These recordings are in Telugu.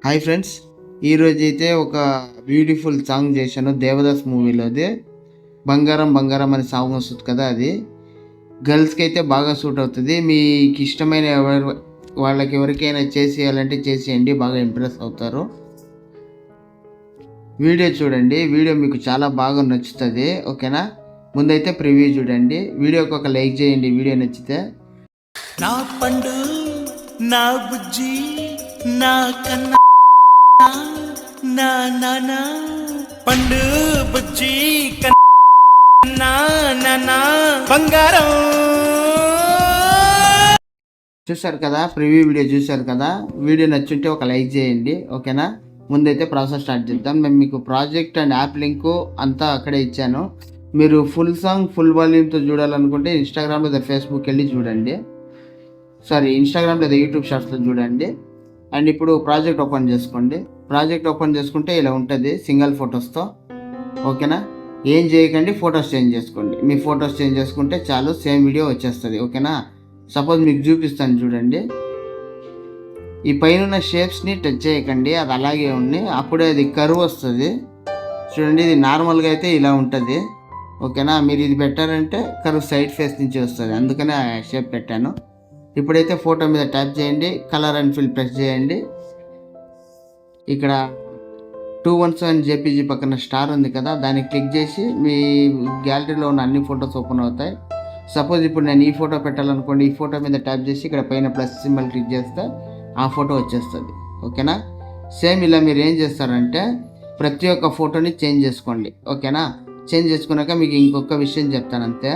హాయ్ ఫ్రెండ్స్, ఈరోజు అయితే ఒక బ్యూటిఫుల్ సాంగ్ చేశాను దేవదాస్ మూవీలోది. బంగారం బంగారం అనే సాంగ్ వస్తుంది కదా, అది గర్ల్స్కి అయితే బాగా సూట్ అవుతుంది. మీకు ఇష్టమైన వాళ్ళకి ఎవరికైనా చేసేయాలంటే చేసేయండి, బాగా ఇంప్రెస్ అవుతారు. వీడియో చూడండి, వీడియో మీకు చాలా బాగా నచ్చుతుంది. ఓకేనా, ముందైతే ప్రివ్యూ చూడండి, వీడియోకి ఒక లైక్ చేయండి వీడియో నచ్చితే. నా పండు నా బుజ్జి నా కన్నా నా నానా పండు బుజ్జి కన్నా నానా బంగారం. చూసారు కదా, ప్రివ్యూ వీడియో చూసారు కదా. వీడియో నచ్చుంటే ఒక లైక్ చేయండి. ఓకేనా, ముందైతే ప్రాసెస్ స్టార్ట్ చేద్దాం. మేము మీకు ప్రాజెక్ట్ అండ్ యాప్ లింకు అంతా అక్కడే ఇచ్చాను. మీరు ఫుల్ సాంగ్ ఫుల్ వాల్యూమ్తో చూడాలనుకుంటే ఇన్స్టాగ్రామ్ లేదా ఫేస్బుక్ వెళ్ళి చూడండి. ఇన్స్టాగ్రామ్ లేదా యూట్యూబ్ షార్ట్స్లో చూడండి. అండ్ ఇప్పుడు ప్రాజెక్ట్ ఓపెన్ చేసుకోండి. ప్రాజెక్ట్ ఓపెన్ చేసుకుంటే ఇలా ఉంటుంది సింగిల్ ఫొటోస్తో. ఓకేనా, ఏం చేయకండి, ఫొటోస్ చేంజ్ చేసుకోండి. మీ ఫొటోస్ చేంజ్ చేసుకుంటే చాలు, సేమ్ వీడియో వచ్చేస్తుంది. ఓకేనా, సపోజ్ మీకు చూపిస్తాను చూడండి. ఈ పైన షేప్స్ని టచ్ చేయకండి, అది అలాగే ఉంది, అప్పుడే అది కర్వ్ వస్తుంది. చూడండి, ఇది నార్మల్గా అయితే ఇలా ఉంటుంది. ఓకేనా, మీరు ఇది పెట్టారంటే కర్వ్ సైడ్ ఫేస్ నుంచి వస్తుంది, అందుకనే ఆ షేప్ పెట్టాను. ఇప్పుడైతే ఫోటో మీద ట్యాప్ చేయండి, కలర్ అండ్ ఫిల్ ప్రెస్ చేయండి. ఇక్కడ 217 జేపీజీ పక్కన స్టార్ ఉంది కదా, దాన్ని క్లిక్ చేసి మీ గ్యాలరీలో ఉన్న అన్ని ఫొటోస్ ఓపెన్ అవుతాయి. సపోజ్ ఇప్పుడు నేను ఈ ఫోటో పెట్టాలనుకోండి, ఈ ఫోటో మీద ట్యాప్ చేసి ఇక్కడ పైన ప్లస్ సింబల్ క్లిక్ చేస్తే ఆ ఫోటో వచ్చేస్తుంది. ఓకేనా, సేమ్ ఇలా మీరు ఏం చేస్తారంటే ప్రతి ఒక్క ఫోటోని చేంజ్ చేసుకోండి. ఓకేనా, చేంజ్ చేసుకున్నాక మీకు ఇంకొక విషయం చెప్తాను అంతే.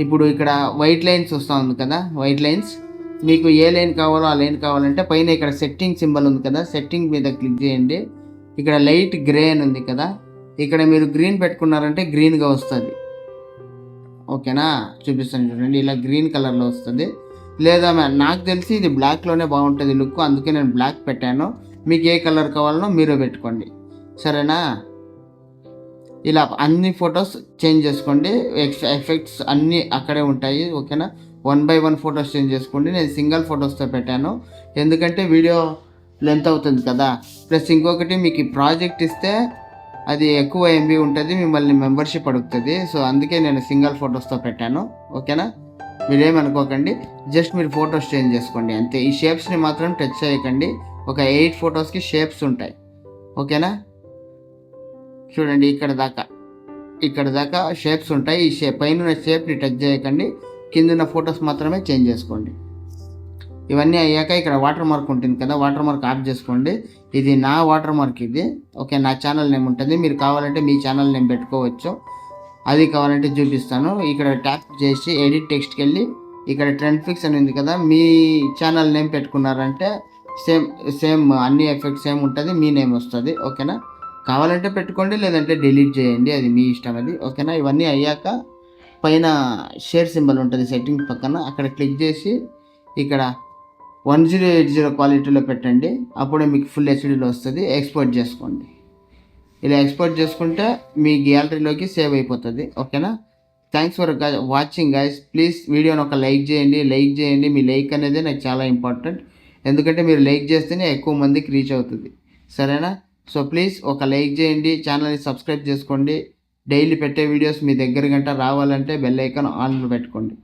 ఇప్పుడు ఇక్కడ వైట్ లైన్స్ వస్తూ ఉంది కదా, వైట్ లైన్స్ మీకు ఏ లైన్ కావాలో ఆ లైన్ కావాలంటే పైన ఇక్కడ సెట్టింగ్ సింబల్ ఉంది కదా, సెట్టింగ్ మీద క్లిక్ చేయండి. ఇక్కడ లైట్ గ్రే అని ఉంది కదా, ఇక్కడ మీరు గ్రీన్ పెట్టుకున్నారంటే గ్రీన్గా వస్తుంది. ఓకేనా, చూపిస్తాను చూడండి, ఇలా గ్రీన్ కలర్లో వస్తుంది. లేదా నాకు తెలిసి ఇది బ్లాక్లోనే బాగుంటుంది లుక్, అందుకే నేను బ్లాక్ పెట్టాను. మీకు ఏ కలర్ కావాలనో మీరే పెట్టుకోండి, సరేనా. ఇలా అన్ని ఫొటోస్ చేంజ్ చేసుకోండి, ఎఫెక్ట్స్ అన్నీ అక్కడే ఉంటాయి. ఓకేనా, 1 by 1 ఫొటోస్ చేంజ్ చేసుకోండి. నేను సింగిల్ ఫొటోస్తో పెట్టాను, ఎందుకంటే వీడియో లెంత్ అవుతుంది కదా. ప్లస్ ఇంకొకటి, మీకు ఈ ప్రాజెక్ట్ ఇస్తే అది ఎక్కువ ఎంబీ ఉంటుంది, మిమ్మల్ని మెంబర్షిప్ అడుగుతుంది. సో అందుకే నేను సింగిల్ ఫొటోస్తో పెట్టాను. ఓకేనా, మీరేమనుకోకండి, జస్ట్ మీరు ఫొటోస్ చేంజ్ చేసుకోండి అంతే. ఈ షేప్స్ని మాత్రం టచ్ చేయకండి, ఒక 8 ఫొటోస్కి షేప్స్ ఉంటాయి. ఓకేనా, చూడండి ఇక్కడ దాకా షేప్స్ ఉంటాయి. ఈ పైన షేప్ని టచ్ చేయకండి, కింద ఫొటోస్ మాత్రమే చేంజ్ చేసుకోండి. ఇవన్నీ అయ్యాక ఇక్కడ వాటర్ మార్క్ ఉంటుంది కదా, వాటర్ మార్క్ ఆఫ్ చేసుకోండి. ఇది నా వాటర్ మార్క్ ఇది. ఓకే, నా ఛానల్ నేమ్ ఉంటుంది, మీరు కావాలంటే మీ ఛానల్ నేమ్ పెట్టుకోవచ్చు, అది కావాలంటే చూపిస్తాను. ఇక్కడ ట్యాప్ చేసి ఎడిట్ టెక్స్ట్కి వెళ్ళి ఇక్కడ ట్రెండ్ ఫిక్స్ అని ఉంది కదా, మీ ఛానల్ నేమ్ పెట్టుకున్నారంటే సేమ్ అన్ని ఎఫెక్ట్స్ సేమ్ ఉంటుంది, మీ నేమ్ వస్తుంది. ఓకేనా, కావాలంటే పెట్టుకోండి, లేదంటే డిలీట్ చేయండి, అది మీ ఇష్టం అది. ఓకేనా, ఇవన్నీ అయ్యాక పైన షేర్ సింబల్ ఉంటుంది సెట్టింగ్ పక్కన, అక్కడ క్లిక్ చేసి ఇక్కడ 1080 క్వాలిటీలో పెట్టండి, అప్పుడే మీకు ఫుల్ హెచ్డీలో వస్తుంది. ఎక్స్పోర్ట్ చేసుకోండి, ఇలా ఎక్స్పోర్ట్ చేసుకుంటే మీ గ్యాలరీలోకి సేవ్ అయిపోతుంది. ఓకేనా, thanks for watching guys. Please వీడియోని ఒక లైక్ చేయండి. మీ లైక్ అనేది నాకు చాలా ఇంపార్టెంట్, ఎందుకంటే మీరు లైక్ చేస్తేనే ఎక్కువ మందికి రీచ్ అవుతుంది, సరేనా. సో ప్లీజ్ ఒక లైక్ చేయండి, ఛానల్ని సబ్స్క్రైబ్ చేసుకోండి. డైలీ పెట్టే వీడియోస్ మీ దగ్గర గంట రావాలంటే బెల్ ఐకాన్ ఆన్లో పెట్టుకోండి.